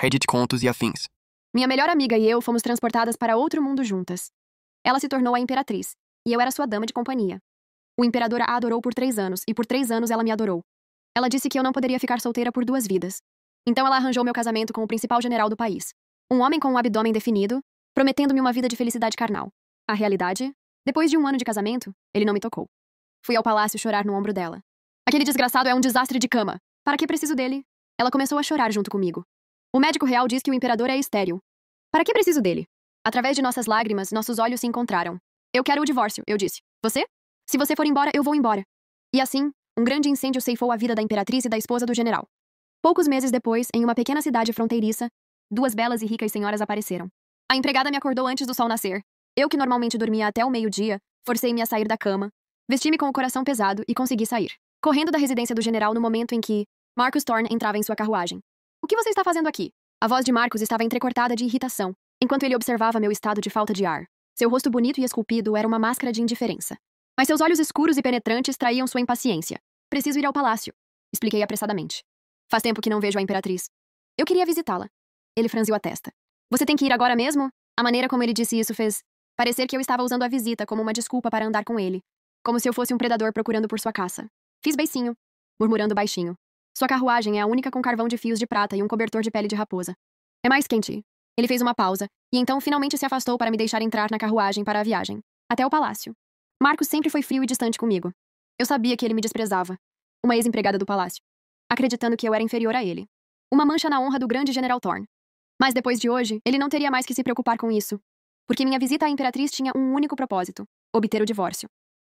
Reddit contos e afins. Minha melhor amiga e eu fomos transportadas para outro mundo juntas. Ela se tornou a imperatriz, e eu era sua dama de companhia. O imperador a adorou por 3 anos, e por 3 anos ela me adorou. Ela disse que eu não poderia ficar solteira por 2 vidas. Então ela arranjou meu casamento com o principal general do país. Um homem com um abdômen definido, prometendo-me uma vida de felicidade carnal. A realidade? Depois de 1 ano de casamento, ele não me tocou. Fui ao palácio chorar no ombro dela. Aquele desgraçado é um desastre de cama. Para que preciso dele? Ela começou a chorar junto comigo. O médico real diz que o imperador é estéril. Para que preciso dele? Através de nossas lágrimas, nossos olhos se encontraram. Eu quero o divórcio, eu disse. Você? Se você for embora, eu vou embora. E assim, um grande incêndio ceifou a vida da imperatriz e da esposa do general. Poucos meses depois, em uma pequena cidade fronteiriça, 2 belas e ricas senhoras apareceram. A empregada me acordou antes do sol nascer. Eu, que normalmente dormia até o meio-dia, forcei-me a sair da cama, vesti-me com o coração pesado e consegui sair, correndo da residência do general no momento em que Marcus Thorne entrava em sua carruagem. O que você está fazendo aqui? A voz de Marcus estava entrecortada de irritação, enquanto ele observava meu estado de falta de ar. Seu rosto bonito e esculpido era uma máscara de indiferença. Mas seus olhos escuros e penetrantes traíam sua impaciência. Preciso ir ao palácio, expliquei apressadamente. Faz tempo que não vejo a imperatriz. Eu queria visitá-la. Ele franziu a testa. Você tem que ir agora mesmo? A maneira como ele disse isso fez parecer que eu estava usando a visita como uma desculpa para andar com ele, como se eu fosse um predador procurando por sua caça. Fiz beicinho, murmurando baixinho. Sua carruagem é a única com carvão de fios de prata e um cobertor de pele de raposa. É mais quente. Ele fez uma pausa, e então finalmente se afastou para me deixar entrar na carruagem para a viagem, até o palácio. Marcos sempre foi frio e distante comigo. Eu sabia que ele me desprezava. Uma ex-empregada do palácio. Acreditando que eu era inferior a ele. Uma mancha na honra do grande General Thorne. Mas depois de hoje, ele não teria mais que se preocupar com isso. Porque minha visita à imperatriz tinha um único propósito: obter o divórcio.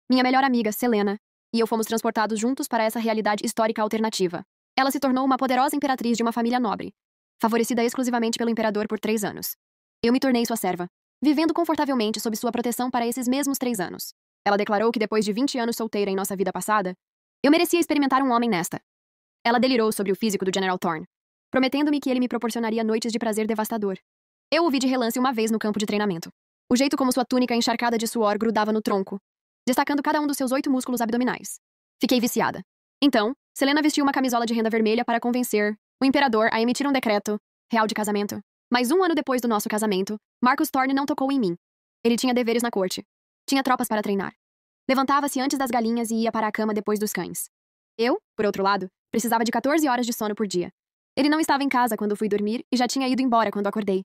Minha melhor amiga, Selena, e eu fomos transportados juntos para essa realidade histórica alternativa. Ela se tornou uma poderosa imperatriz de uma família nobre, favorecida exclusivamente pelo imperador por 3 anos. Eu me tornei sua serva, vivendo confortavelmente sob sua proteção para esses mesmos 3 anos. Ela declarou que depois de 20 anos solteira em nossa vida passada, eu merecia experimentar um homem nesta. Ela delirou sobre o físico do General Thorne, prometendo-me que ele me proporcionaria noites de prazer devastador. Eu o vi de relance uma vez no campo de treinamento. O jeito como sua túnica encharcada de suor grudava no tronco, destacando cada um dos seus 8 músculos abdominais. Fiquei viciada. Então, Selena vestiu uma camisola de renda vermelha para convencer o imperador a emitir um decreto real de casamento. Mas 1 ano depois do nosso casamento, Marcus Thorne não tocou em mim. Ele tinha deveres na corte. Tinha tropas para treinar. Levantava-se antes das galinhas e ia para a cama depois dos cães. Eu, por outro lado, precisava de 14 horas de sono por dia. Ele não estava em casa quando fui dormir e já tinha ido embora quando acordei.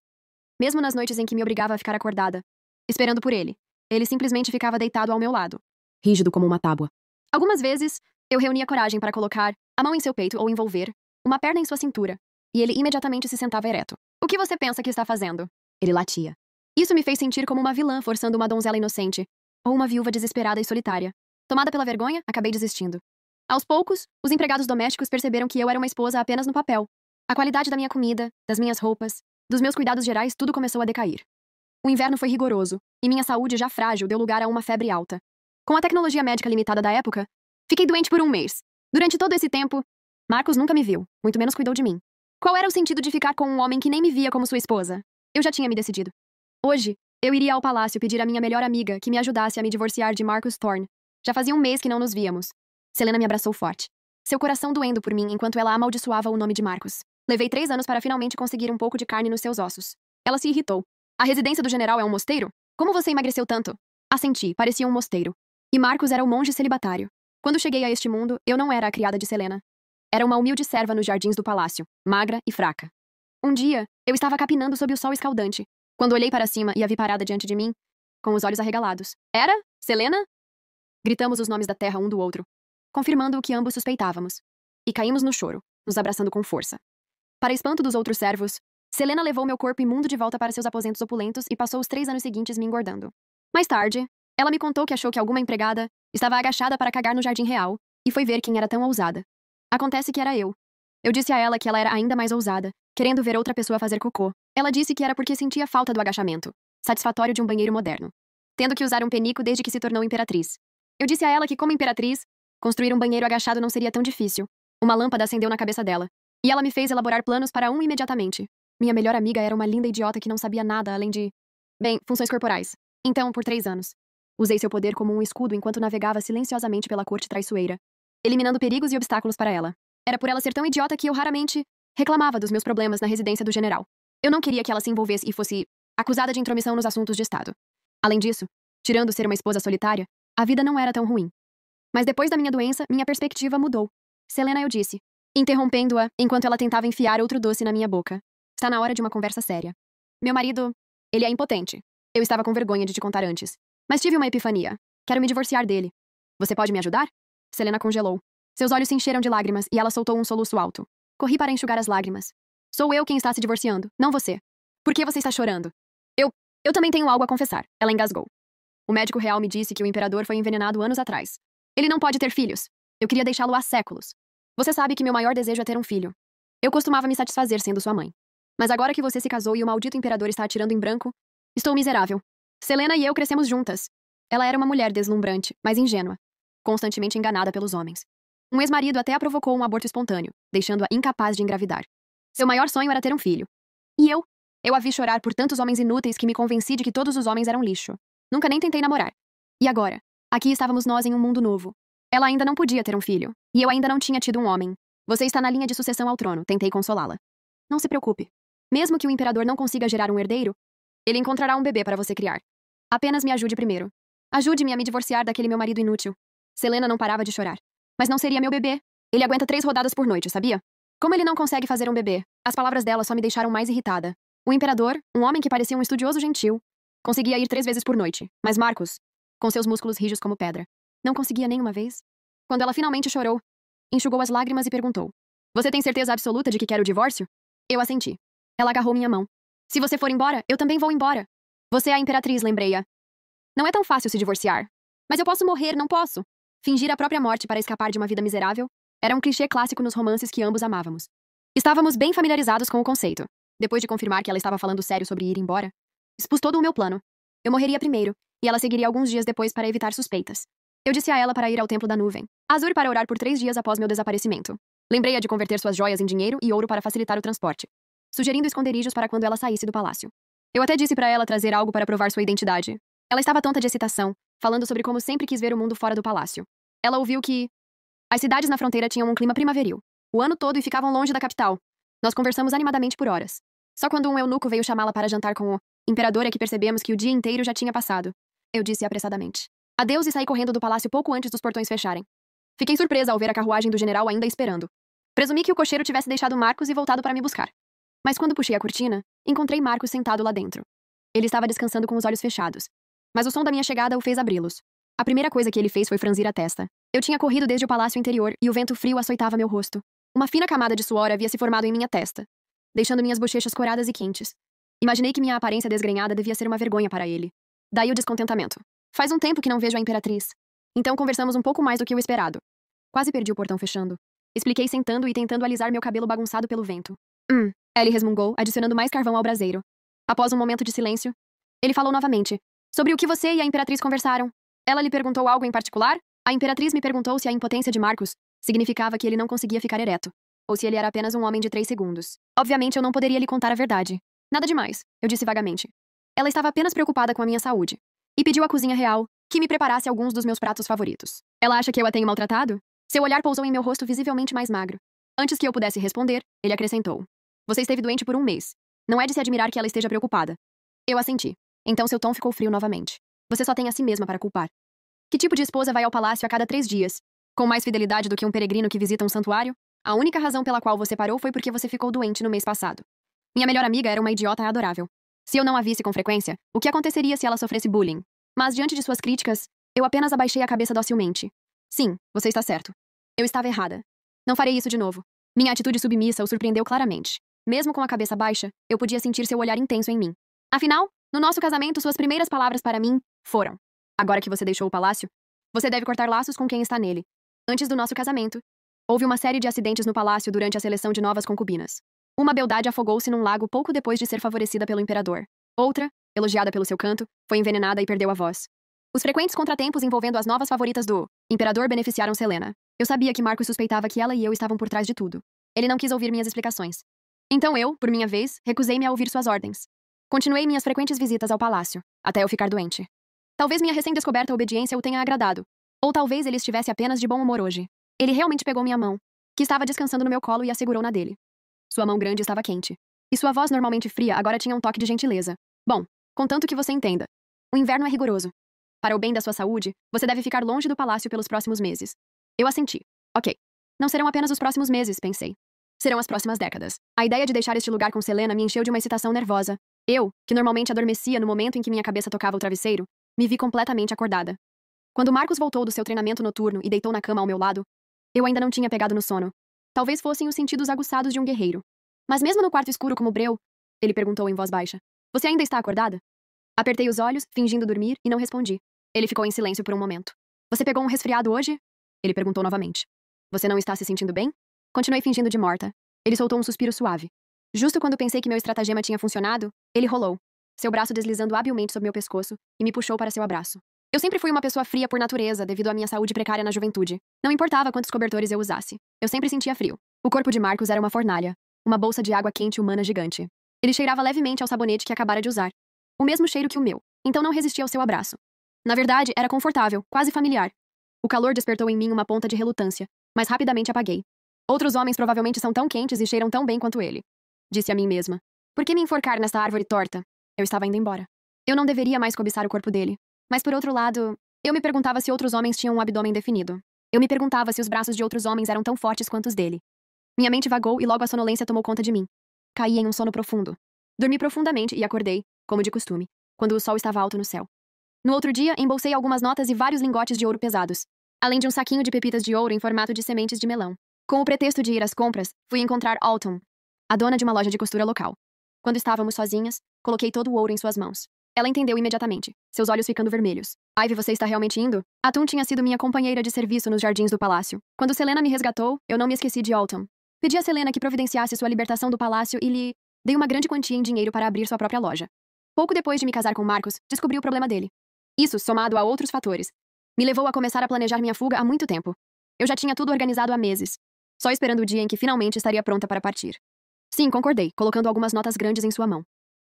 Mesmo nas noites em que me obrigava a ficar acordada, esperando por ele, ele simplesmente ficava deitado ao meu lado, rígido como uma tábua. Algumas vezes, eu reunia coragem para colocar a mão em seu peito ou envolver uma perna em sua cintura, e ele imediatamente se sentava ereto. O que você pensa que está fazendo? Ele latia. Isso me fez sentir como uma vilã forçando uma donzela inocente, ou uma viúva desesperada e solitária. Tomada pela vergonha, acabei desistindo. Aos poucos, os empregados domésticos perceberam que eu era uma esposa apenas no papel. A qualidade da minha comida, das minhas roupas, dos meus cuidados gerais, tudo começou a decair. O inverno foi rigoroso, e minha saúde já frágil deu lugar a uma febre alta. Com a tecnologia médica limitada da época, fiquei doente por 1 mês. Durante todo esse tempo, Marcos nunca me viu, muito menos cuidou de mim. Qual era o sentido de ficar com um homem que nem me via como sua esposa? Eu já tinha me decidido. Hoje, eu iria ao palácio pedir à minha melhor amiga que me ajudasse a me divorciar de Marcus Thorne. Já fazia 1 mês que não nos víamos. Selena me abraçou forte, seu coração doendo por mim enquanto ela amaldiçoava o nome de Marcos. Levei 3 anos para finalmente conseguir um pouco de carne nos seus ossos. Ela se irritou. A residência do general é um mosteiro? Como você emagreceu tanto? Assenti, parecia um mosteiro. E Marcos era o monge celibatário. Quando cheguei a este mundo, eu não era a criada de Selena. Era uma humilde serva nos jardins do palácio, magra e fraca. Um dia, eu estava capinando sob o sol escaldante, quando olhei para cima e a vi parada diante de mim, com os olhos arregalados. Era? Selena? Gritamos os nomes da terra um do outro, confirmando o que ambos suspeitávamos. E caímos no choro, nos abraçando com força. Para espanto dos outros servos, Selena levou meu corpo imundo de volta para seus aposentos opulentos e passou os 3 anos seguintes me engordando. Mais tarde, ela me contou que achou que alguma empregada estava agachada para cagar no jardim real e foi ver quem era tão ousada. Acontece que era eu. Eu disse a ela que ela era ainda mais ousada, querendo ver outra pessoa fazer cocô. Ela disse que era porque sentia falta do agachamento, satisfatório de um banheiro moderno, tendo que usar um penico desde que se tornou imperatriz. Eu disse a ela que, como imperatriz, construir um banheiro agachado não seria tão difícil. Uma lâmpada acendeu na cabeça dela, e ela me fez elaborar planos para um imediatamente. Minha melhor amiga era uma linda idiota que não sabia nada além de, funções corporais. Então, por 3 anos, usei seu poder como um escudo enquanto navegava silenciosamente pela corte traiçoeira, eliminando perigos e obstáculos para ela. Era por ela ser tão idiota que eu raramente Reclamava dos meus problemas na residência do general. Eu não queria que ela se envolvesse e fosse acusada de intromissão nos assuntos de Estado. Além disso, tirando ser uma esposa solitária, a vida não era tão ruim. Mas depois da minha doença, minha perspectiva mudou. Selena, eu disse, interrompendo-a enquanto ela tentava enfiar outro doce na minha boca. Está na hora de uma conversa séria. Meu marido, ele é impotente. Eu estava com vergonha de te contar antes. Mas tive uma epifania. Quero me divorciar dele. Você pode me ajudar? Selena congelou. Seus olhos se encheram de lágrimas e ela soltou um soluço alto. Corri para enxugar as lágrimas. Sou eu quem está se divorciando, não você. Por que você está chorando? Eu também tenho algo a confessar. Ela engasgou. O médico real me disse que o imperador foi envenenado anos atrás. Ele não pode ter filhos. Eu queria deixá-lo há séculos. Você sabe que meu maior desejo é ter um filho. Eu costumava me satisfazer sendo sua mãe. Mas agora que você se casou e o maldito imperador está atirando em branco, estou miserável. Selena e eu crescemos juntas. Ela era uma mulher deslumbrante, mas ingênua, constantemente enganada pelos homens. Um ex-marido até a provocou um aborto espontâneo, deixando-a incapaz de engravidar. Seu maior sonho era ter um filho. E eu a vi chorar por tantos homens inúteis que me convenci de que todos os homens eram lixo. Nunca nem tentei namorar. E agora? Aqui estávamos nós em um mundo novo. Ela ainda não podia ter um filho, e eu ainda não tinha tido um homem. Você está na linha de sucessão ao trono, tentei consolá-la. Não se preocupe. Mesmo que o imperador não consiga gerar um herdeiro, ele encontrará um bebê para você criar. Apenas me ajude primeiro. Ajude-me a me divorciar daquele meu marido inútil. Selena não parava de chorar. Mas não seria meu bebê. Ele aguenta 3 rodadas por noite, sabia? Como ele não consegue fazer um bebê? As palavras dela só me deixaram mais irritada. O imperador, um homem que parecia um estudioso gentil, conseguia ir 3 vezes por noite. Mas Marcos, com seus músculos rijos como pedra, não conseguia nem uma vez? Quando ela finalmente chorou, enxugou as lágrimas e perguntou: Você tem certeza absoluta de que quer o divórcio? Eu assenti. Ela agarrou minha mão. Se você for embora, eu também vou embora. Você é a imperatriz, lembrei-a. Não é tão fácil se divorciar. Mas eu posso morrer, não posso. Fingir a própria morte para escapar de uma vida miserável era um clichê clássico nos romances que ambos amávamos. Estávamos bem familiarizados com o conceito. Depois de confirmar que ela estava falando sério sobre ir embora, expus todo o meu plano. Eu morreria primeiro, e ela seguiria alguns dias depois para evitar suspeitas. Eu disse a ela para ir ao Templo da Nuvem, Azur, para orar por 3 dias após meu desaparecimento. Lembrei-a de converter suas joias em dinheiro e ouro para facilitar o transporte, sugerindo esconderijos para quando ela saísse do palácio. Eu até disse para ela trazer algo para provar sua identidade. Ela estava tonta de excitação, falando sobre como sempre quis ver o mundo fora do palácio. Ela ouviu que as cidades na fronteira tinham um clima primaveril, o ano todo, e ficavam longe da capital. Nós conversamos animadamente por horas. Só quando um eunuco veio chamá-la para jantar com o imperador é que percebemos que o dia inteiro já tinha passado. Eu disse apressadamente adeus e saí correndo do palácio pouco antes dos portões fecharem. Fiquei surpresa ao ver a carruagem do general ainda esperando. Presumi que o cocheiro tivesse deixado Marcos e voltado para me buscar. Mas quando puxei a cortina, encontrei Marcos sentado lá dentro. Ele estava descansando com os olhos fechados. Mas o som da minha chegada o fez abri-los. A primeira coisa que ele fez foi franzir a testa. Eu tinha corrido desde o palácio interior e o vento frio açoitava meu rosto. Uma fina camada de suor havia se formado em minha testa, deixando minhas bochechas coradas e quentes. Imaginei que minha aparência desgrenhada devia ser uma vergonha para ele. Daí o descontentamento. Faz um tempo que não vejo a imperatriz. Então conversamos um pouco mais do que o esperado. Quase perdi o portão fechando. Expliquei sentando e tentando alisar meu cabelo bagunçado pelo vento. Ellie resmungou, adicionando mais carvão ao braseiro. Após um momento de silêncio, ele falou novamente. Sobre o que você e a imperatriz conversaram. Ela lhe perguntou algo em particular? A imperatriz me perguntou se a impotência de Marcos significava que ele não conseguia ficar ereto, ou se ele era apenas um homem de 3 segundos. Obviamente eu não poderia lhe contar a verdade. Nada demais, eu disse vagamente. Ela estava apenas preocupada com a minha saúde. E pediu à cozinha real que me preparasse alguns dos meus pratos favoritos. Ela acha que eu a tenho maltratado? Seu olhar pousou em meu rosto visivelmente mais magro. Antes que eu pudesse responder, ele acrescentou. Você esteve doente por 1 mês. Não é de se admirar que ela esteja preocupada. Eu assenti. Então seu tom ficou frio novamente. Você só tem a si mesma para culpar. Que tipo de esposa vai ao palácio a cada 3 dias? Com mais fidelidade do que um peregrino que visita um santuário? A única razão pela qual você parou foi porque você ficou doente no mês passado. Minha melhor amiga era uma idiota adorável. Se eu não a visse com frequência, o que aconteceria se ela sofresse bullying? Mas diante de suas críticas, eu apenas abaixei a cabeça docilmente. Sim, você está certo. Eu estava errada. Não farei isso de novo. Minha atitude submissa o surpreendeu claramente. Mesmo com a cabeça baixa, eu podia sentir seu olhar intenso em mim. Afinal, no nosso casamento, suas primeiras palavras para mim foram: agora que você deixou o palácio, você deve cortar laços com quem está nele. Antes do nosso casamento, houve uma série de acidentes no palácio durante a seleção de novas concubinas. Uma beldade afogou-se num lago pouco depois de ser favorecida pelo imperador. Outra, elogiada pelo seu canto, foi envenenada e perdeu a voz. Os frequentes contratempos envolvendo as novas favoritas do imperador beneficiaram Selena. Eu sabia que Marcos suspeitava que ela e eu estavam por trás de tudo. Ele não quis ouvir minhas explicações. Então eu, por minha vez, recusei-me a ouvir suas ordens. Continuei minhas frequentes visitas ao palácio, até eu ficar doente. Talvez minha recém-descoberta obediência o tenha agradado. Ou talvez ele estivesse apenas de bom humor hoje. Ele realmente pegou minha mão, que estava descansando no meu colo, e a segurou na dele. Sua mão grande estava quente. E sua voz normalmente fria agora tinha um toque de gentileza. Bom, contanto que você entenda. O inverno é rigoroso. Para o bem da sua saúde, você deve ficar longe do palácio pelos próximos meses. Eu assenti. Ok. Não serão apenas os próximos meses, pensei. Serão as próximas décadas. A ideia de deixar este lugar com Selena me encheu de uma excitação nervosa. Eu, que normalmente adormecia no momento em que minha cabeça tocava o travesseiro, me vi completamente acordada. Quando Marcos voltou do seu treinamento noturno e deitou na cama ao meu lado, eu ainda não tinha pegado no sono. Talvez fossem os sentidos aguçados de um guerreiro. Mas mesmo no quarto escuro como breu, ele perguntou em voz baixa. Você ainda está acordada? Apertei os olhos, fingindo dormir, e não respondi. Ele ficou em silêncio por um momento. Você pegou um resfriado hoje? Ele perguntou novamente. Você não está se sentindo bem? Continuei fingindo de morta. Ele soltou um suspiro suave. Justo quando pensei que meu estratagema tinha funcionado, ele rolou, seu braço deslizando habilmente sobre meu pescoço, e me puxou para seu abraço. Eu sempre fui uma pessoa fria por natureza devido à minha saúde precária na juventude. Não importava quantos cobertores eu usasse. Eu sempre sentia frio. O corpo de Marcos era uma fornalha, uma bolsa de água quente humana gigante. Ele cheirava levemente ao sabonete que acabara de usar. O mesmo cheiro que o meu, então não resisti ao seu abraço. Na verdade, era confortável, quase familiar. O calor despertou em mim uma ponta de relutância, mas rapidamente apaguei. Outros homens provavelmente são tão quentes e cheiram tão bem quanto ele. Disse a mim mesma. Por que me enforcar nesta árvore torta? Eu estava indo embora. Eu não deveria mais cobiçar o corpo dele. Mas por outro lado, eu me perguntava se outros homens tinham um abdômen definido. Eu me perguntava se os braços de outros homens eram tão fortes quanto os dele. Minha mente vagou e logo a sonolência tomou conta de mim. Caí em um sono profundo. Dormi profundamente e acordei, como de costume, quando o sol estava alto no céu. No outro dia, embolsei algumas notas e vários lingotes de ouro pesados, além de um saquinho de pepitas de ouro em formato de sementes de melão. Com o pretexto de ir às compras, fui encontrar Alton, a dona de uma loja de costura local. Quando estávamos sozinhas, coloquei todo o ouro em suas mãos. Ela entendeu imediatamente, seus olhos ficando vermelhos. Ivy, você está realmente indo? Atum tinha sido minha companheira de serviço nos jardins do palácio. Quando Selena me resgatou, eu não me esqueci de Alton. Pedi a Selena que providenciasse sua libertação do palácio e lhe dei uma grande quantia em dinheiro para abrir sua própria loja. Pouco depois de me casar com Marcos, descobri o problema dele. Isso, somado a outros fatores, me levou a começar a planejar minha fuga há muito tempo. Eu já tinha tudo organizado há meses, só esperando o dia em que finalmente estaria pronta para partir. Sim, concordei, colocando algumas notas grandes em sua mão.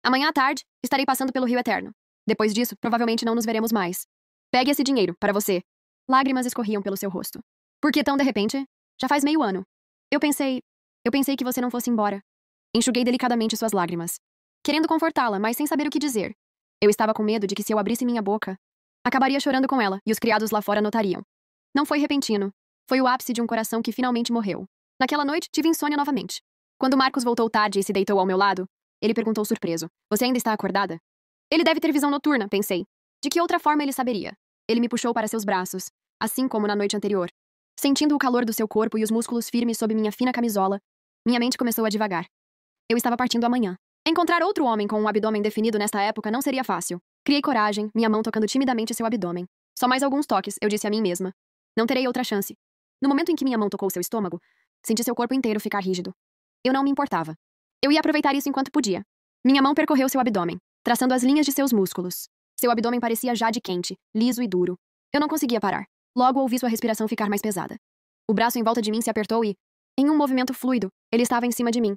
Amanhã à tarde, estarei passando pelo Rio Eterno. Depois disso, provavelmente não nos veremos mais. Pegue esse dinheiro, para você. Lágrimas escorriam pelo seu rosto. Por que tão de repente? Já faz meio ano. Eu pensei que você não fosse embora. Enxuguei delicadamente suas lágrimas, querendo confortá-la, mas sem saber o que dizer. Eu estava com medo de que se eu abrisse minha boca, acabaria chorando com ela, e os criados lá fora notariam. Não foi repentino. Foi o ápice de um coração que finalmente morreu. Naquela noite, tive insônia novamente. Quando Marcos voltou tarde e se deitou ao meu lado, ele perguntou surpreso. Você ainda está acordada? Ele deve ter visão noturna, pensei. De que outra forma ele saberia? Ele me puxou para seus braços, assim como na noite anterior. Sentindo o calor do seu corpo e os músculos firmes sob minha fina camisola, minha mente começou a divagar. Eu estava partindo amanhã. Encontrar outro homem com um abdômen definido nesta época não seria fácil. Criei coragem, minha mão tocando timidamente seu abdômen. Só mais alguns toques, eu disse a mim mesma. Não terei outra chance. No momento em que minha mão tocou seu estômago, senti seu corpo inteiro ficar rígido. Eu não me importava. Eu ia aproveitar isso enquanto podia. Minha mão percorreu seu abdômen, traçando as linhas de seus músculos. Seu abdômen parecia jade quente, liso e duro. Eu não conseguia parar. Logo ouvi sua respiração ficar mais pesada. O braço em volta de mim se apertou e, em um movimento fluido, ele estava em cima de mim.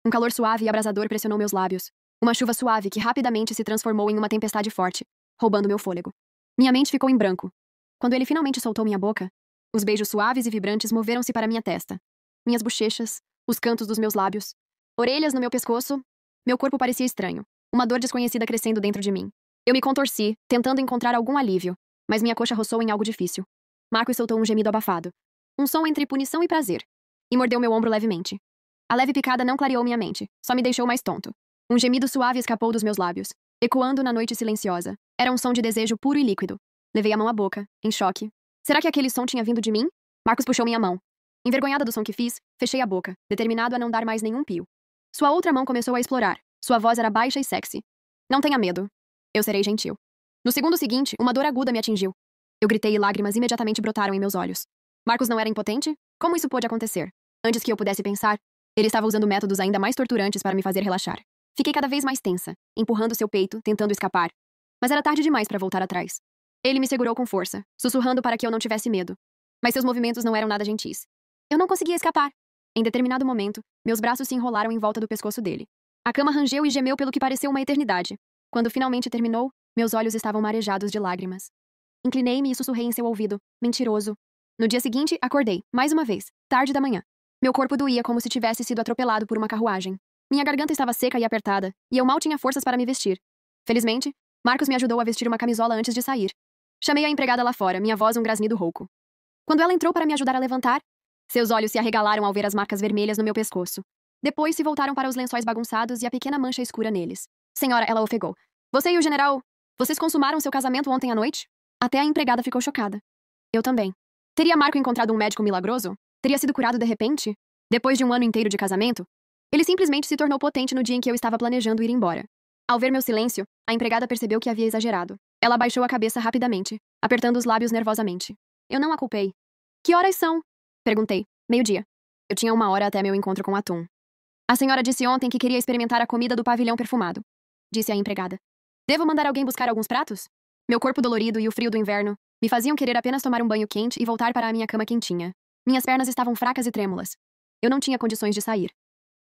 Um calor suave e abrasador pressionou meus lábios. Uma chuva suave que rapidamente se transformou em uma tempestade forte, roubando meu fôlego. Minha mente ficou em branco. Quando ele finalmente soltou minha boca, os beijos suaves e vibrantes moveram-se para minha testa. Minhas bochechas, os cantos dos meus lábios, orelhas no meu pescoço. Meu corpo parecia estranho, uma dor desconhecida crescendo dentro de mim. Eu me contorci, tentando encontrar algum alívio, mas minha coxa roçou em algo difícil. Marcos soltou um gemido abafado. Um som entre punição e prazer. E mordeu meu ombro levemente. A leve picada não clareou minha mente, só me deixou mais tonto. Um gemido suave escapou dos meus lábios, ecoando na noite silenciosa. Era um som de desejo puro e líquido. Levei a mão à boca, em choque. Será que aquele som tinha vindo de mim? Marcos puxou minha mão. Envergonhada do som que fiz, fechei a boca, determinado a não dar mais nenhum pio. Sua outra mão começou a explorar. Sua voz era baixa e sexy. Não tenha medo. Eu serei gentil. No segundo seguinte, uma dor aguda me atingiu. Eu gritei e lágrimas imediatamente brotaram em meus olhos. Marcos não era impotente? Como isso pôde acontecer? Antes que eu pudesse pensar, ele estava usando métodos ainda mais torturantes para me fazer relaxar. Fiquei cada vez mais tensa, empurrando seu peito, tentando escapar. Mas era tarde demais para voltar atrás. Ele me segurou com força, sussurrando para que eu não tivesse medo. Mas seus movimentos não eram nada gentis. Eu não conseguia escapar. Em determinado momento, meus braços se enrolaram em volta do pescoço dele. A cama rangeu e gemeu pelo que pareceu uma eternidade. Quando finalmente terminou, meus olhos estavam marejados de lágrimas. Inclinei-me e sussurrei em seu ouvido. Mentiroso. No dia seguinte, acordei, mais uma vez, tarde da manhã. Meu corpo doía como se tivesse sido atropelado por uma carruagem. Minha garganta estava seca e apertada, e eu mal tinha forças para me vestir. Felizmente, Marcos me ajudou a vestir uma camisola antes de sair. Chamei a empregada lá fora, minha voz um grasnido rouco. Quando ela entrou para me ajudar a levantar, seus olhos se arregalaram ao ver as marcas vermelhas no meu pescoço. Depois se voltaram para os lençóis bagunçados e a pequena mancha escura neles. Senhora, ela ofegou. Você e o general, vocês consumaram seu casamento ontem à noite? Até a empregada ficou chocada. Eu também. Teria Marco encontrado um médico milagroso? Teria sido curado de repente? Depois de um ano inteiro de casamento? Ele simplesmente se tornou potente no dia em que eu estava planejando ir embora. Ao ver meu silêncio, a empregada percebeu que havia exagerado. Ela abaixou a cabeça rapidamente, apertando os lábios nervosamente. Eu não a culpei. Que horas são? Perguntei. 12:00. Eu tinha 1 hora até meu encontro com Atum. A senhora disse ontem que queria experimentar a comida do pavilhão perfumado, disse a empregada. Devo mandar alguém buscar alguns pratos? Meu corpo dolorido e o frio do inverno me faziam querer apenas tomar um banho quente e voltar para a minha cama quentinha. Minhas pernas estavam fracas e trêmulas. Eu não tinha condições de sair.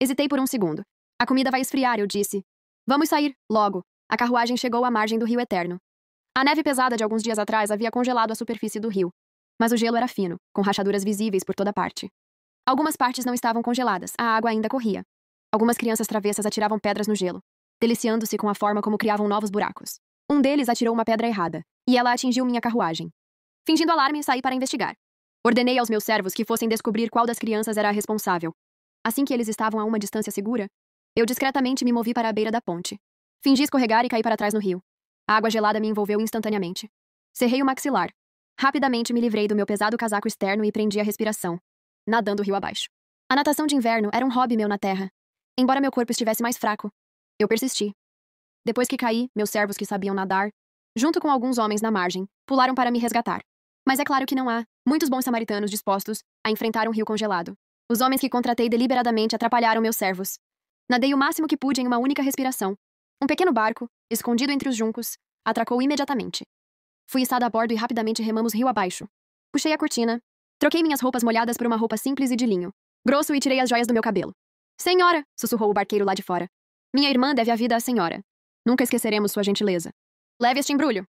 Hesitei por um segundo. A comida vai esfriar, eu disse. Vamos sair, logo. A carruagem chegou à margem do rio Eterno. A neve pesada de alguns dias atrás havia congelado a superfície do rio. Mas o gelo era fino, com rachaduras visíveis por toda parte. Algumas partes não estavam congeladas, a água ainda corria. Algumas crianças travessas atiravam pedras no gelo, deliciando-se com a forma como criavam novos buracos. Um deles atirou uma pedra errada, e ela atingiu minha carruagem. Fingindo alarme, saí para investigar. Ordenei aos meus servos que fossem descobrir qual das crianças era a responsável. Assim que eles estavam a uma distância segura, eu discretamente me movi para a beira da ponte. Fingi escorregar e caí para trás no rio. A água gelada me envolveu instantaneamente. Cerrei o maxilar. Rapidamente me livrei do meu pesado casaco externo e prendi a respiração, nadando rio abaixo. A natação de inverno era um hobby meu na terra. Embora meu corpo estivesse mais fraco, eu persisti. Depois que caí, meus servos que sabiam nadar, junto com alguns homens na margem, pularam para me resgatar. Mas é claro que não há muitos bons samaritanos dispostos a enfrentar um rio congelado. Os homens que contratei deliberadamente atrapalharam meus servos. Nadei o máximo que pude em uma única respiração. Um pequeno barco, escondido entre os juncos, atracou imediatamente. Fui içada a bordo e rapidamente remamos rio abaixo. Puxei a cortina, troquei minhas roupas molhadas por uma roupa simples e de linho, grosso, e tirei as joias do meu cabelo. Senhora, sussurrou o barqueiro lá de fora. Minha irmã deve a vida à senhora. Nunca esqueceremos sua gentileza. Leve este embrulho.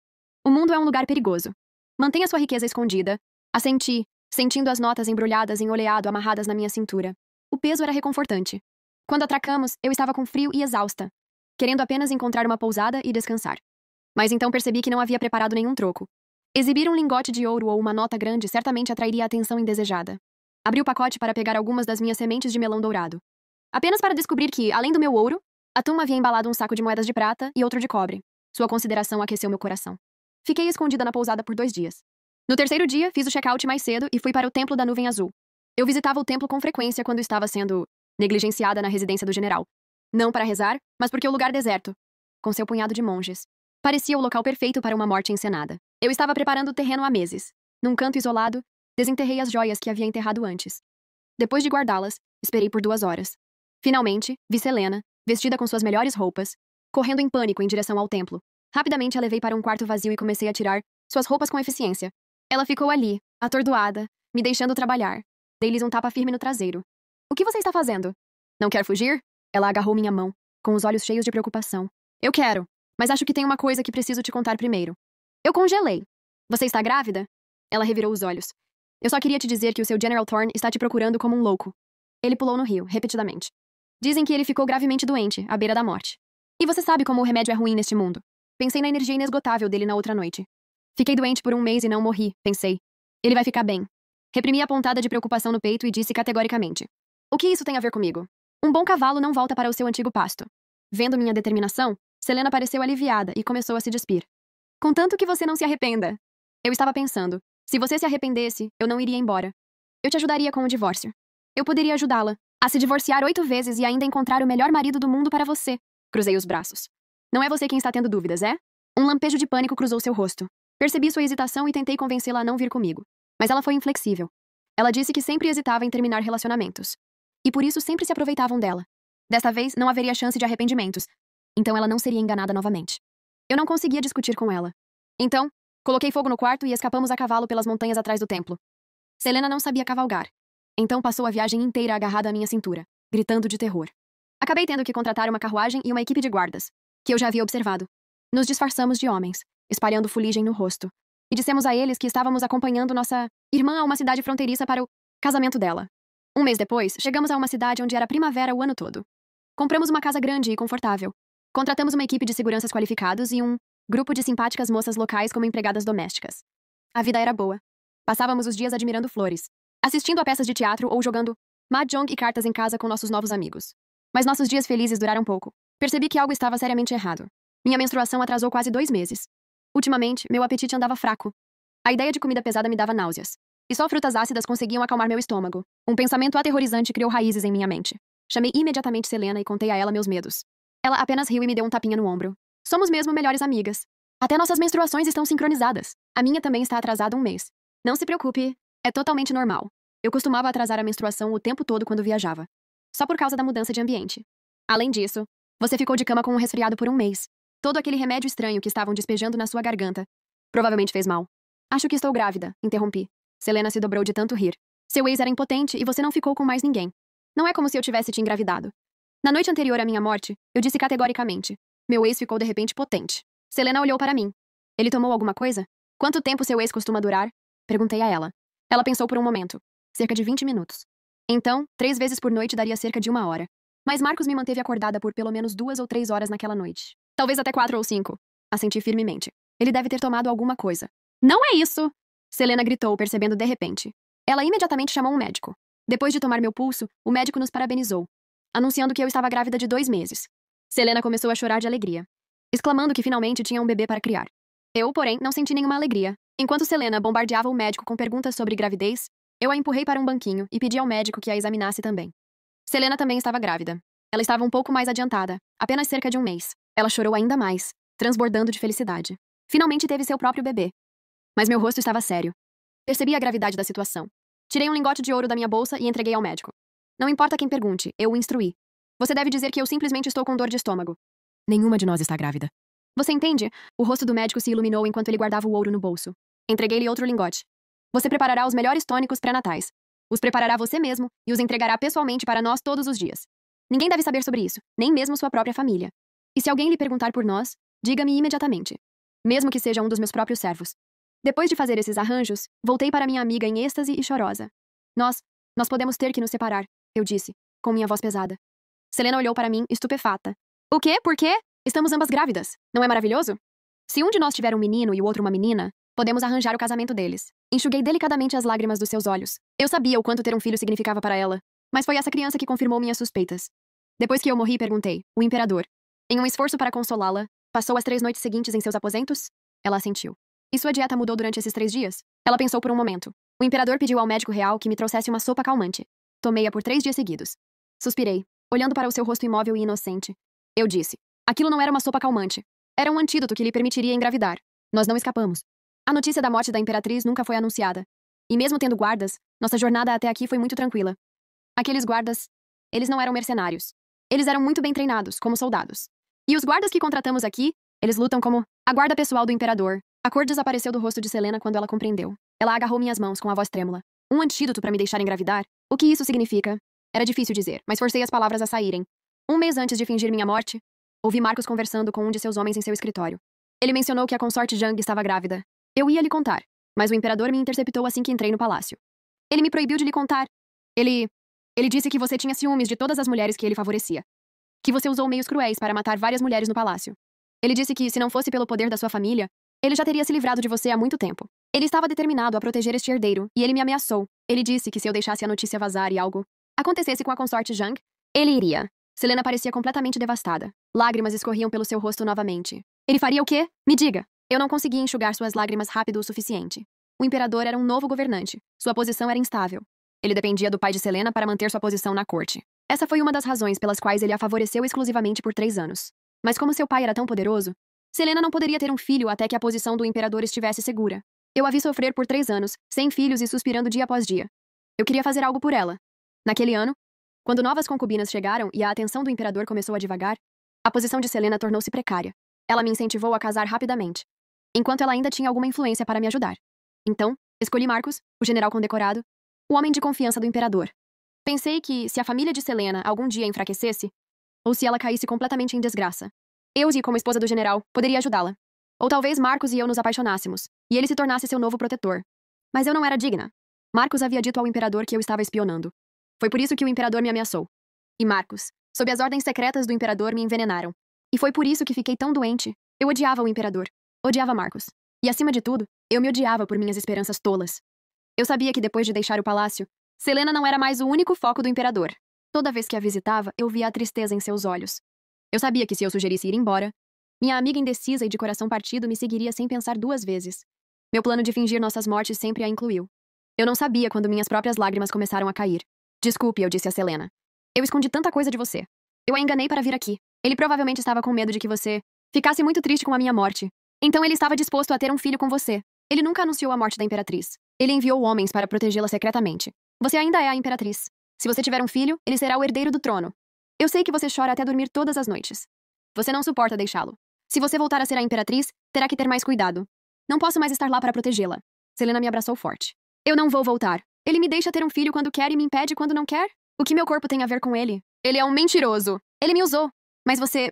O mundo é um lugar perigoso. Mantenha sua riqueza escondida. Assenti, sentindo as notas embrulhadas em oleado amarradas na minha cintura. O peso era reconfortante. Quando atracamos, eu estava com frio e exausta, querendo apenas encontrar uma pousada e descansar. Mas então percebi que não havia preparado nenhum troco. Exibir um lingote de ouro ou uma nota grande certamente atrairia a atenção indesejada. Abri o pacote para pegar algumas das minhas sementes de melão dourado. Apenas para descobrir que, além do meu ouro, Atum havia embalado um saco de moedas de prata e outro de cobre. Sua consideração aqueceu meu coração. Fiquei escondida na pousada por 2 dias. No terceiro dia, fiz o check-out mais cedo e fui para o Templo da Nuvem Azul. Eu visitava o templo com frequência quando estava sendo negligenciada na residência do general. Não para rezar, mas porque o lugar deserto, com seu punhado de monges, parecia o local perfeito para uma morte encenada. Eu estava preparando o terreno há meses. Num canto isolado, desenterrei as joias que havia enterrado antes. Depois de guardá-las, esperei por 2 horas. Finalmente, vi Selena, vestida com suas melhores roupas, correndo em pânico em direção ao templo. Rapidamente a levei para um quarto vazio e comecei a tirar suas roupas com eficiência. Ela ficou ali, atordoada, me deixando trabalhar. Dei-lhes um tapa firme no traseiro. O que você está fazendo? Não quer fugir? Ela agarrou minha mão, com os olhos cheios de preocupação. Eu quero, mas acho que tem uma coisa que preciso te contar primeiro. Eu congelei. Você está grávida? Ela revirou os olhos. Eu só queria te dizer que o seu General Thorne está te procurando como um louco. Ele pulou no rio, repetidamente. Dizem que ele ficou gravemente doente, à beira da morte. E você sabe como o remédio é ruim neste mundo. Pensei na energia inesgotável dele na outra noite. Fiquei doente por 1 mês e não morri, pensei. Ele vai ficar bem. Reprimi a pontada de preocupação no peito e disse categoricamente. O que isso tem a ver comigo? Um bom cavalo não volta para o seu antigo pasto. Vendo minha determinação, Selena pareceu aliviada e começou a se despir. Contanto que você não se arrependa. Eu estava pensando, se você se arrependesse, eu não iria embora. Eu te ajudaria com o divórcio. Eu poderia ajudá-la a se divorciar 8 vezes e ainda encontrar o melhor marido do mundo para você. Cruzei os braços. Não é você quem está tendo dúvidas, é? Um lampejo de pânico cruzou seu rosto. Percebi sua hesitação e tentei convencê-la a não vir comigo. Mas ela foi inflexível. Ela disse que sempre hesitava em terminar relacionamentos. E por isso sempre se aproveitavam dela. Desta vez, não haveria chance de arrependimentos. Então ela não seria enganada novamente. Eu não conseguia discutir com ela. Então, coloquei fogo no quarto e escapamos a cavalo pelas montanhas atrás do templo. Selena não sabia cavalgar. Então passou a viagem inteira agarrada à minha cintura, gritando de terror. Acabei tendo que contratar uma carruagem e uma equipe de guardas, que eu já havia observado. Nos disfarçamos de homens, espalhando fuligem no rosto, e dissemos a eles que estávamos acompanhando nossa irmã a uma cidade fronteiriça para o casamento dela. Um mês depois, chegamos a uma cidade onde era primavera o ano todo. Compramos uma casa grande e confortável. Contratamos uma equipe de seguranças qualificados e um grupo de simpáticas moças locais como empregadas domésticas. A vida era boa. Passávamos os dias admirando flores, assistindo a peças de teatro ou jogando mahjong e cartas em casa com nossos novos amigos. Mas nossos dias felizes duraram pouco. Percebi que algo estava seriamente errado. Minha menstruação atrasou quase 2 meses. Ultimamente, meu apetite andava fraco. A ideia de comida pesada me dava náuseas. E só frutas ácidas conseguiam acalmar meu estômago. Um pensamento aterrorizante criou raízes em minha mente. Chamei imediatamente Selena e contei a ela meus medos. Ela apenas riu e me deu um tapinha no ombro. Somos mesmo melhores amigas. Até nossas menstruações estão sincronizadas. A minha também está atrasada 1 mês. Não se preocupe, é totalmente normal. Eu costumava atrasar a menstruação o tempo todo quando viajava. Só por causa da mudança de ambiente. Além disso, você ficou de cama com um resfriado por 1 mês. Todo aquele remédio estranho que estavam despejando na sua garganta provavelmente fez mal. Acho que estou grávida, interrompi. Selena se dobrou de tanto rir. Seu ex era impotente e você não ficou com mais ninguém. Não é como se eu tivesse te engravidado. Na noite anterior à minha morte, eu disse categoricamente. Meu ex ficou de repente potente. Selena olhou para mim. Ele tomou alguma coisa? Quanto tempo seu ex costuma durar? Perguntei a ela. Ela pensou por um momento. Cerca de 20 minutos. Então, 3 vezes por noite daria cerca de 1 hora. Mas Marcos me manteve acordada por pelo menos 2 ou 3 horas naquela noite. Talvez até 4 ou 5. Assenti firmemente. Ele deve ter tomado alguma coisa. Não é isso! Selena gritou, percebendo de repente. Ela imediatamente chamou um médico. Depois de tomar meu pulso, o médico nos parabenizou, anunciando que eu estava grávida de 2 meses. Selena começou a chorar de alegria, exclamando que finalmente tinha um bebê para criar. Eu, porém, não senti nenhuma alegria. Enquanto Selena bombardeava o médico com perguntas sobre gravidez, eu a empurrei para um banquinho e pedi ao médico que a examinasse também. Selena também estava grávida. Ela estava um pouco mais adiantada, apenas cerca de 1 mês. Ela chorou ainda mais, transbordando de felicidade. Finalmente teve seu próprio bebê. Mas meu rosto estava sério. Percebi a gravidade da situação. Tirei um lingote de ouro da minha bolsa e entreguei ao médico. Não importa quem pergunte, eu o instruí. Você deve dizer que eu simplesmente estou com dor de estômago. Nenhuma de nós está grávida. Você entende? O rosto do médico se iluminou enquanto ele guardava o ouro no bolso. Entreguei-lhe outro lingote. Você preparará os melhores tônicos pré-natais. Os preparará você mesmo e os entregará pessoalmente para nós todos os dias. Ninguém deve saber sobre isso, nem mesmo sua própria família. E se alguém lhe perguntar por nós, diga-me imediatamente. Mesmo que seja um dos meus próprios servos. Depois de fazer esses arranjos, voltei para minha amiga em êxtase e chorosa. Nós podemos ter que nos separar, eu disse, com minha voz pesada. Selena olhou para mim, estupefata. O quê? Por quê? Estamos ambas grávidas. Não é maravilhoso? Se um de nós tiver um menino e o outro uma menina, podemos arranjar o casamento deles. Enxuguei delicadamente as lágrimas dos seus olhos. Eu sabia o quanto ter um filho significava para ela, mas foi essa criança que confirmou minhas suspeitas. Depois que eu morri, perguntei, o imperador, em um esforço para consolá-la, passou as 3 noites seguintes em seus aposentos? Ela assentiu. E sua dieta mudou durante esses 3 dias? Ela pensou por um momento. O imperador pediu ao médico real que me trouxesse uma sopa calmante. Tomei-a por 3 dias seguidos. Suspirei, olhando para o seu rosto imóvel e inocente. Eu disse. Aquilo não era uma sopa calmante. Era um antídoto que lhe permitiria engravidar. Nós não escapamos. A notícia da morte da imperatriz nunca foi anunciada. E mesmo tendo guardas, nossa jornada até aqui foi muito tranquila. Aqueles guardas, eles não eram mercenários. Eles eram muito bem treinados, como soldados. E os guardas que contratamos aqui, eles lutam como a guarda pessoal do imperador. A cor desapareceu do rosto de Selena quando ela compreendeu. Ela agarrou minhas mãos com a voz trêmula. Um antídoto para me deixar engravidar? O que isso significa? Era difícil dizer, mas forcei as palavras a saírem. 1 mês antes de fingir minha morte, ouvi Marcos conversando com um de seus homens em seu escritório. Ele mencionou que a consorte Zhang estava grávida. Eu ia lhe contar, mas o imperador me interceptou assim que entrei no palácio. Ele me proibiu de lhe contar. Ele disse que você tinha ciúmes de todas as mulheres que ele favorecia. Que você usou meios cruéis para matar várias mulheres no palácio. Ele disse que, se não fosse pelo poder da sua família, ele já teria se livrado de você há muito tempo. Ele estava determinado a proteger este herdeiro, e ele me ameaçou. Ele disse que se eu deixasse a notícia vazar e algo acontecesse com a consorte Zhang, ele iria. Selena parecia completamente devastada. Lágrimas escorriam pelo seu rosto novamente. Ele faria o quê? Me diga. Eu não conseguia enxugar suas lágrimas rápido o suficiente. O imperador era um novo governante. Sua posição era instável. Ele dependia do pai de Selena para manter sua posição na corte. Essa foi uma das razões pelas quais ele a favoreceu exclusivamente por 3 anos. Mas como seu pai era tão poderoso, Selena não poderia ter um filho até que a posição do imperador estivesse segura. Eu a vi sofrer por 3 anos, sem filhos e suspirando dia após dia. Eu queria fazer algo por ela. Naquele ano, quando novas concubinas chegaram e a atenção do imperador começou a divagar, a posição de Selena tornou-se precária. Ela me incentivou a casar rapidamente, enquanto ela ainda tinha alguma influência para me ajudar. Então, escolhi Marcos, o general condecorado, o homem de confiança do imperador. Pensei que, se a família de Selena algum dia enfraquecesse, ou se ela caísse completamente em desgraça, eu, como esposa do general, poderia ajudá-la. Ou talvez Marcos e eu nos apaixonássemos, e ele se tornasse seu novo protetor. Mas eu não era digna. Marcos havia dito ao imperador que eu estava espionando. Foi por isso que o imperador me ameaçou. E Marcos, sob as ordens secretas do imperador, me envenenaram. E foi por isso que fiquei tão doente. Eu odiava o imperador. Odiava Marcos. E acima de tudo, eu me odiava por minhas esperanças tolas. Eu sabia que depois de deixar o palácio, Selena não era mais o único foco do imperador. Toda vez que a visitava, eu via a tristeza em seus olhos. Eu sabia que se eu sugerisse ir embora, minha amiga indecisa e de coração partido me seguiria sem pensar duas vezes. Meu plano de fingir nossas mortes sempre a incluiu. Eu não sabia quando minhas próprias lágrimas começaram a cair. Desculpe, eu disse a Selena. Eu escondi tanta coisa de você. Eu a enganei para vir aqui. Ele provavelmente estava com medo de que você ficasse muito triste com a minha morte. Então ele estava disposto a ter um filho com você. Ele nunca anunciou a morte da imperatriz. Ele enviou homens para protegê-la secretamente. Você ainda é a imperatriz. Se você tiver um filho, ele será o herdeiro do trono. Eu sei que você chora até dormir todas as noites. Você não suporta deixá-lo. Se você voltar a ser a imperatriz, terá que ter mais cuidado. Não posso mais estar lá para protegê-la. Selena me abraçou forte. Eu não vou voltar. Ele me deixa ter um filho quando quer e me impede quando não quer? O que meu corpo tem a ver com ele? Ele é um mentiroso. Ele me usou. Mas você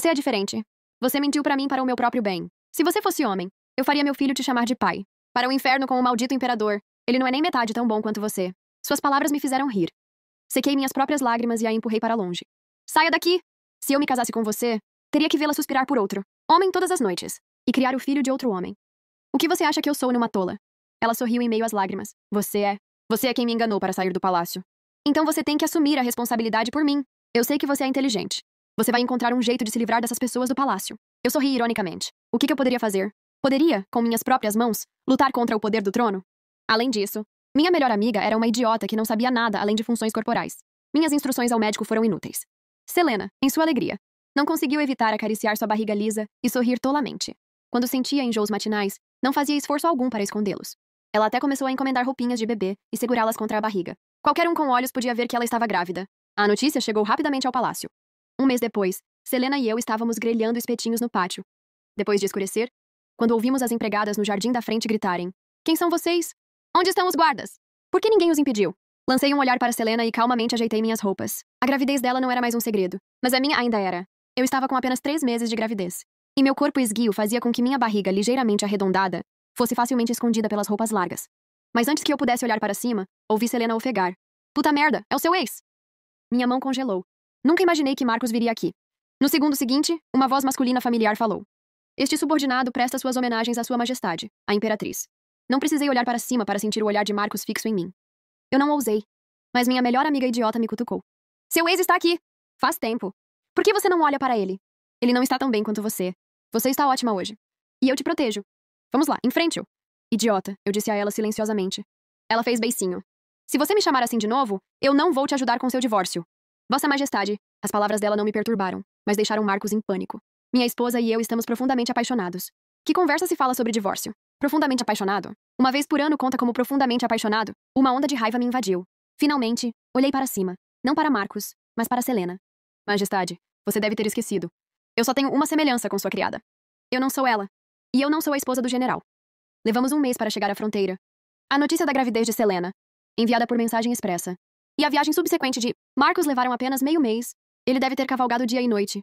é diferente. Você mentiu para mim para o meu próprio bem. Se você fosse homem, eu faria meu filho te chamar de pai. Para o inferno com o maldito imperador. Ele não é nem metade tão bom quanto você. Suas palavras me fizeram rir. Sequei minhas próprias lágrimas e a empurrei para longe. Saia daqui! Se eu me casasse com você, teria que vê-la suspirar por outro. Homem todas as noites. E criar o filho de outro homem. O que você acha que eu sou numa tola? Ela sorriu em meio às lágrimas. Você é quem me enganou para sair do palácio. Então você tem que assumir a responsabilidade por mim. Eu sei que você é inteligente. Você vai encontrar um jeito de se livrar dessas pessoas do palácio. Eu sorri ironicamente. O que eu poderia fazer? Poderia, com minhas próprias mãos, lutar contra o poder do trono? Além disso, minha melhor amiga era uma idiota que não sabia nada além de funções corporais. Minhas instruções ao médico foram inúteis. Selena, em sua alegria, não conseguiu evitar acariciar sua barriga lisa e sorrir tolamente. Quando sentia enjoos matinais, não fazia esforço algum para escondê-los. Ela até começou a encomendar roupinhas de bebê e segurá-las contra a barriga. Qualquer um com olhos podia ver que ela estava grávida. A notícia chegou rapidamente ao palácio. Um mês depois, Selena e eu estávamos grelhando espetinhos no pátio. Depois de escurecer, quando ouvimos as empregadas no jardim da frente gritarem: "Quem são vocês? Onde estão os guardas? Por que ninguém os impediu?" Lancei um olhar para Selena e calmamente ajeitei minhas roupas. A gravidez dela não era mais um segredo, mas a minha ainda era. Eu estava com apenas 3 meses de gravidez. E meu corpo esguio fazia com que minha barriga ligeiramente arredondada fosse facilmente escondida pelas roupas largas. Mas antes que eu pudesse olhar para cima, ouvi Selena ofegar. "Puta merda, é o seu ex!" Minha mão congelou. Nunca imaginei que Marcos viria aqui. No segundo seguinte, uma voz masculina familiar falou. "Este subordinado presta suas homenagens à sua majestade, a imperatriz." Não precisei olhar para cima para sentir o olhar de Marcos fixo em mim. Eu não ousei, mas minha melhor amiga idiota me cutucou. "Seu ex está aqui! Faz tempo. Por que você não olha para ele? Ele não está tão bem quanto você. Você está ótima hoje. E eu te protejo. Vamos lá, enfrente-o." "Idiota", eu disse a ela silenciosamente. Ela fez beicinho. "Se você me chamar assim de novo, eu não vou te ajudar com seu divórcio." "Vossa Majestade." As palavras dela não me perturbaram, mas deixaram Marcos em pânico. "Minha esposa e eu estamos profundamente apaixonados." Que conversa se fala sobre divórcio? Profundamente apaixonado? Uma vez por ano conta como profundamente apaixonado? Uma onda de raiva me invadiu. Finalmente, olhei para cima. Não para Marcos, mas para Selena. "Majestade, você deve ter esquecido. Eu só tenho uma semelhança com sua criada. Eu não sou ela. E eu não sou a esposa do general." Levamos um mês para chegar à fronteira. A notícia da gravidez de Selena, enviada por mensagem expressa. E a viagem subsequente de Marcos levaram apenas meio mês. Ele deve ter cavalgado dia e noite.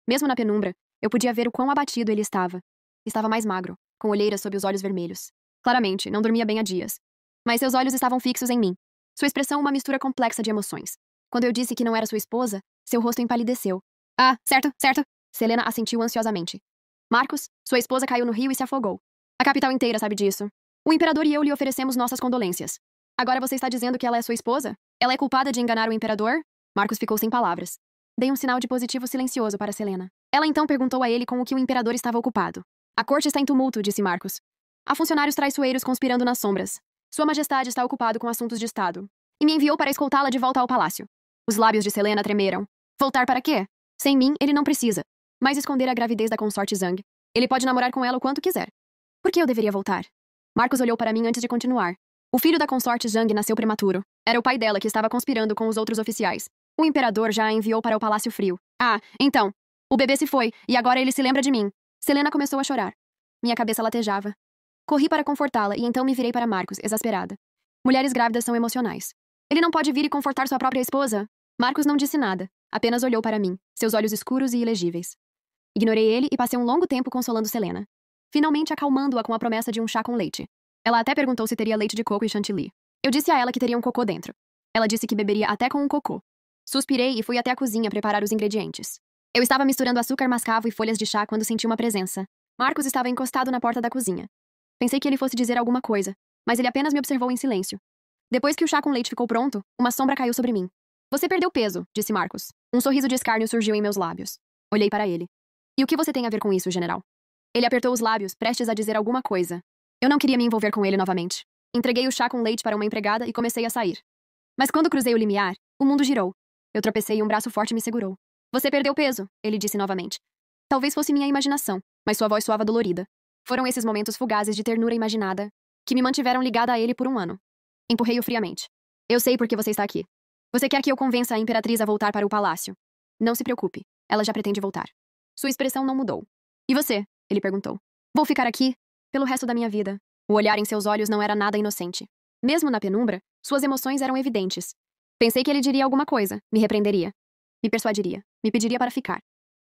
Mesmo na penumbra, eu podia ver o quão abatido ele estava. Estava mais magro, com olheiras sob os olhos vermelhos. Claramente, não dormia bem há dias. Mas seus olhos estavam fixos em mim. Sua expressão uma mistura complexa de emoções. Quando eu disse que não era sua esposa, seu rosto empalideceu. "Ah, certo, certo." Selena assentiu ansiosamente. "Marcos, sua esposa caiu no rio e se afogou. A capital inteira sabe disso. O imperador e eu lhe oferecemos nossas condolências. Agora você está dizendo que ela é sua esposa? Ela é culpada de enganar o imperador?" Marcos ficou sem palavras. Dei um sinal de positivo silencioso para Selena. Ela então perguntou a ele com o que o imperador estava ocupado. "A corte está em tumulto", disse Marcos. "Há funcionários traiçoeiros conspirando nas sombras. Sua Majestade está ocupado com assuntos de Estado. E me enviou para escoltá-la de volta ao palácio." Os lábios de Selena tremeram. "Voltar para quê? Sem mim, ele não precisa. Mas esconder a gravidez da consorte Zhang. Ele pode namorar com ela o quanto quiser. Por que eu deveria voltar?" Marcos olhou para mim antes de continuar. O filho da consorte Zhang nasceu prematuro. Era o pai dela que estava conspirando com os outros oficiais. O imperador já a enviou para o Palácio Frio. "Ah, então. O bebê se foi, e agora ele se lembra de mim." Selena começou a chorar. Minha cabeça latejava. Corri para confortá-la e então me virei para Marcos, exasperada. Mulheres grávidas são emocionais. "Ele não pode vir e confortar sua própria esposa?" Marcos não disse nada, apenas olhou para mim, seus olhos escuros e ilegíveis. Ignorei ele e passei um longo tempo consolando Selena. Finalmente acalmando-a com a promessa de um chá com leite. Ela até perguntou se teria leite de coco e chantilly. Eu disse a ela que teria um cocô dentro. Ela disse que beberia até com um cocô. Suspirei e fui até a cozinha preparar os ingredientes. Eu estava misturando açúcar mascavo e folhas de chá quando senti uma presença. Marcos estava encostado na porta da cozinha. Pensei que ele fosse dizer alguma coisa, mas ele apenas me observou em silêncio. Depois que o chá com leite ficou pronto, uma sombra caiu sobre mim. Você perdeu peso, disse Marcos. Um sorriso de escárnio surgiu em meus lábios. Olhei para ele. E o que você tem a ver com isso, general? Ele apertou os lábios, prestes a dizer alguma coisa. Eu não queria me envolver com ele novamente. Entreguei o chá com leite para uma empregada e comecei a sair. Mas quando cruzei o limiar, o mundo girou. Eu tropecei e um braço forte me segurou. Você perdeu peso, ele disse novamente. Talvez fosse minha imaginação, mas sua voz soava dolorida. Foram esses momentos fugazes de ternura imaginada que me mantiveram ligada a ele por um ano. Empurrei-o friamente. Eu sei por que você está aqui. Você quer que eu convença a Imperatriz a voltar para o palácio. Não se preocupe, ela já pretende voltar. Sua expressão não mudou. E você? Ele perguntou. Vou ficar aqui pelo resto da minha vida. O olhar em seus olhos não era nada inocente. Mesmo na penumbra, suas emoções eram evidentes. Pensei que ele diria alguma coisa, me repreenderia, me persuadiria, me pediria para ficar.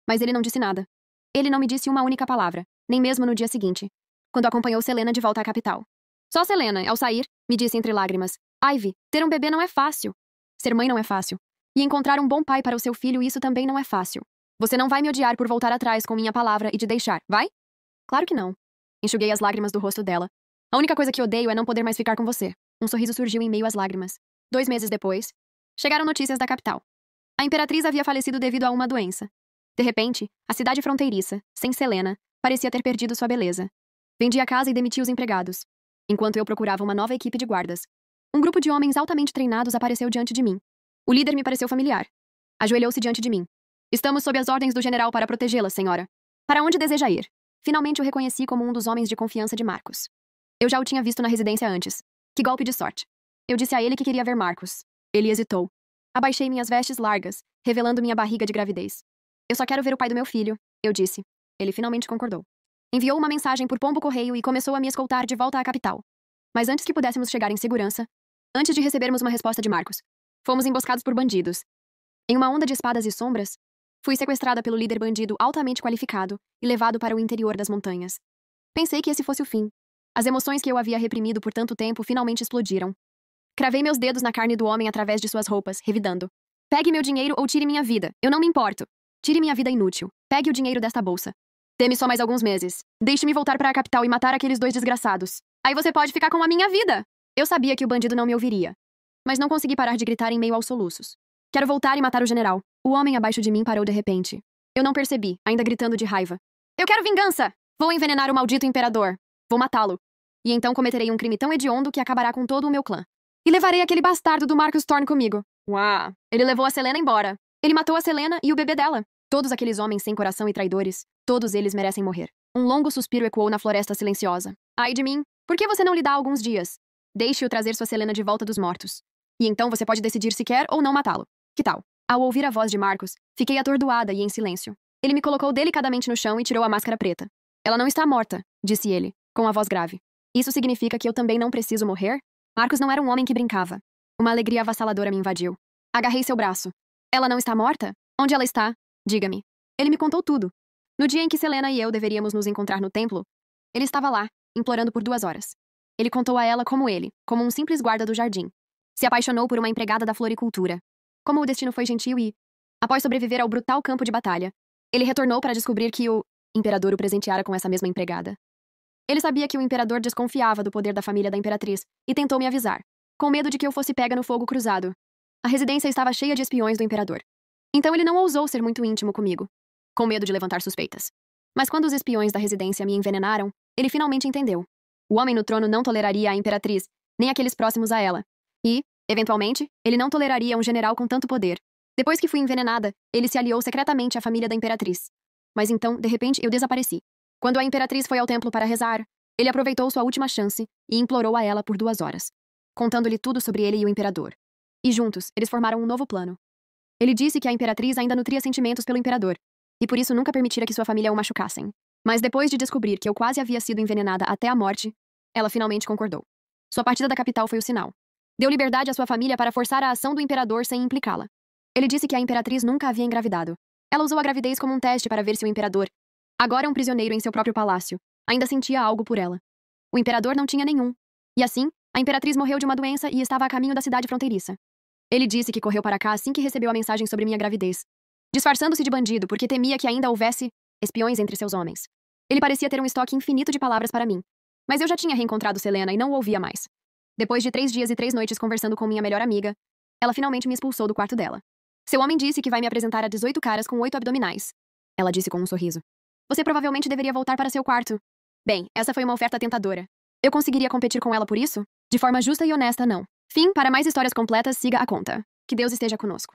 Mas ele não disse nada. Ele não me disse uma única palavra, nem mesmo no dia seguinte, quando acompanhou Selena de volta à capital. Só Selena, ao sair, me disse entre lágrimas: Ivy, ter um bebê não é fácil. Ser mãe não é fácil. E encontrar um bom pai para o seu filho, isso também não é fácil. Você não vai me odiar por voltar atrás com minha palavra e te deixar, vai? Claro que não. Enxuguei as lágrimas do rosto dela. A única coisa que odeio é não poder mais ficar com você. Um sorriso surgiu em meio às lágrimas. 2 meses depois, chegaram notícias da capital. A Imperatriz havia falecido devido a uma doença. De repente, a cidade fronteiriça, sem Selena, parecia ter perdido sua beleza. Vendi a casa e demiti os empregados. Enquanto eu procurava uma nova equipe de guardas, um grupo de homens altamente treinados apareceu diante de mim. O líder me pareceu familiar. Ajoelhou-se diante de mim. Estamos sob as ordens do general para protegê-la, senhora. Para onde deseja ir? Finalmente o reconheci como um dos homens de confiança de Marcos. Eu já o tinha visto na residência antes. Que golpe de sorte. Eu disse a ele que queria ver Marcos. Ele hesitou. Abaixei minhas vestes largas, revelando minha barriga de gravidez. Eu só quero ver o pai do meu filho, eu disse. Ele finalmente concordou. Enviou uma mensagem por pombo-correio e começou a me escoltar de volta à capital. Mas antes que pudéssemos chegar em segurança, antes de recebermos uma resposta de Marcos, fomos emboscados por bandidos. Em uma onda de espadas e sombras, fui sequestrada pelo líder bandido altamente qualificado e levado para o interior das montanhas. Pensei que esse fosse o fim. As emoções que eu havia reprimido por tanto tempo finalmente explodiram. Cravei meus dedos na carne do homem através de suas roupas, revidando. Pegue meu dinheiro ou tire minha vida. Eu não me importo. Tire minha vida inútil. Pegue o dinheiro desta bolsa. Dê-me só mais alguns meses. Deixe-me voltar para a capital e matar aqueles 2 desgraçados. Aí você pode ficar com a minha vida. Eu sabia que o bandido não me ouviria. Mas não consegui parar de gritar em meio aos soluços. Quero voltar e matar o general. O homem abaixo de mim parou de repente. Eu não percebi, ainda gritando de raiva. Eu quero vingança! Vou envenenar o maldito imperador. Vou matá-lo. E então cometerei um crime tão hediondo que acabará com todo o meu clã. E levarei aquele bastardo do Marcus Thorne comigo. Uau! Ele levou a Selena embora. Ele matou a Selena e o bebê dela. Todos aqueles homens sem coração e traidores, todos eles merecem morrer. Um longo suspiro ecoou na floresta silenciosa. Ai de mim, por que você não lhe dá alguns dias? Deixe-o trazer sua Selena de volta dos mortos. E então você pode decidir se quer ou não matá-lo. Que tal? Ao ouvir a voz de Marcos, fiquei atordoada e em silêncio. Ele me colocou delicadamente no chão e tirou a máscara preta. Ela não está morta, disse ele, com a voz grave. Isso significa que eu também não preciso morrer? Marcos não era um homem que brincava. Uma alegria avassaladora me invadiu. Agarrei seu braço. Ela não está morta? Onde ela está? Diga-me. Ele me contou tudo. No dia em que Selena e eu deveríamos nos encontrar no templo, ele estava lá, implorando por 2 horas. Ele contou a ela como um simples guarda do jardim, se apaixonou por uma empregada da floricultura. Como o destino foi gentil e, após sobreviver ao brutal campo de batalha, ele retornou para descobrir que o imperador o presenteara com essa mesma empregada. Ele sabia que o imperador desconfiava do poder da família da imperatriz e tentou me avisar, com medo de que eu fosse pega no fogo cruzado. A residência estava cheia de espiões do imperador. Então ele não ousou ser muito íntimo comigo, com medo de levantar suspeitas. Mas quando os espiões da residência me envenenaram, ele finalmente entendeu. O homem no trono não toleraria a imperatriz, nem aqueles próximos a ela. E, eventualmente, ele não toleraria um general com tanto poder. Depois que fui envenenada, ele se aliou secretamente à família da imperatriz. Mas então, de repente, eu desapareci. Quando a imperatriz foi ao templo para rezar, ele aproveitou sua última chance e implorou a ela por 2 horas, contando-lhe tudo sobre ele e o imperador. E juntos, eles formaram um novo plano. Ele disse que a imperatriz ainda nutria sentimentos pelo imperador, e por isso nunca permitira que sua família o machucassem. Mas depois de descobrir que eu quase havia sido envenenada até a morte, ela finalmente concordou. Sua partida da capital foi o sinal. Deu liberdade à sua família para forçar a ação do imperador sem implicá-la. Ele disse que a imperatriz nunca havia engravidado. Ela usou a gravidez como um teste para ver se o imperador, agora um prisioneiro em seu próprio palácio, ainda sentia algo por ela. O imperador não tinha nenhum. E assim, a imperatriz morreu de uma doença e estava a caminho da cidade fronteiriça. Ele disse que correu para cá assim que recebeu a mensagem sobre minha gravidez, disfarçando-se de bandido porque temia que ainda houvesse espiões entre seus homens. Ele parecia ter um estoque infinito de palavras para mim. Mas eu já tinha reencontrado Selena e não o ouvia mais. Depois de 3 dias e 3 noites conversando com minha melhor amiga, ela finalmente me expulsou do quarto dela. Seu homem disse que vai me apresentar a 18 caras com 8 abdominais. Ela disse com um sorriso. Você provavelmente deveria voltar para seu quarto. Bem, essa foi uma oferta tentadora. Eu conseguiria competir com ela por isso? De forma justa e honesta, não. Fim, para mais histórias completas, siga a conta. Que Deus esteja conosco.